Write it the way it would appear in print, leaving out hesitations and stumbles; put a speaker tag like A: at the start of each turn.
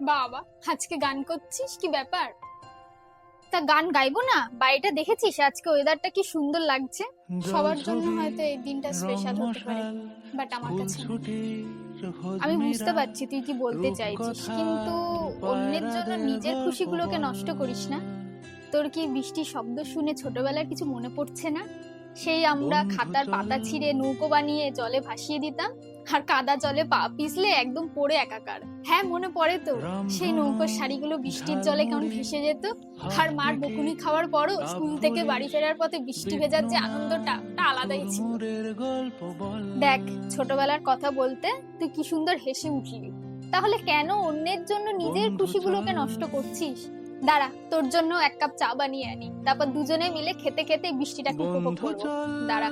A: বাবা, আজকে গান করছিস, কি ব্যাপার? তা গান গাইবো না? বাড়িটা দেখেছিস আজকে ওয়েদারটা কি সুন্দর লাগছে। সবার জন্য হয়তো এই দিনটা স্পেশাল হতে পারে, বাট আমার কাছে না। আমি বুঝতে পারছি তুই কি বলতে চাইছিস, কিন্তু অন্যের জন্য নিজের খুশিগুলোকে নষ্ট করিস না। তোর কি বৃষ্টির শব্দ শুনে ছোটবেলার কিছু মনে পড়ছে না? সেই আমরা খাতার পাতা ছিঁড়ে নৌকো বানিয়ে জলে ভাসিয়ে দিতাম, আর কাদা জলে পা পিছলে একদম পড়ে একাকার। হ্যাঁ, মনে পড়ে তো। সেই নৌকোর শাড়িগুলো বৃষ্টির জলে কেমন ভেসে যেত, আর মার বকুনি খাওয়ার পরও স্কুল থেকে বাড়ি ফেরার পথে বৃষ্টি ভেজার যে আনন্দটা, তা আলাদাই ছিল। দেখ, ছোটবেলার কথা বলতে তুই কি সুন্দর হেসে উঠলি, তাহলে কেন অন্যের জন্য নিজের খুশিগুলোকে নষ্ট করছিস? দাঁড়া, তোর জন্য এক কাপ চা বানিয়ে আনি, তারপর দুজনে মিলে খেতে খেতে বৃষ্টিটাকে উপভোগ করবো। দাঁড়া।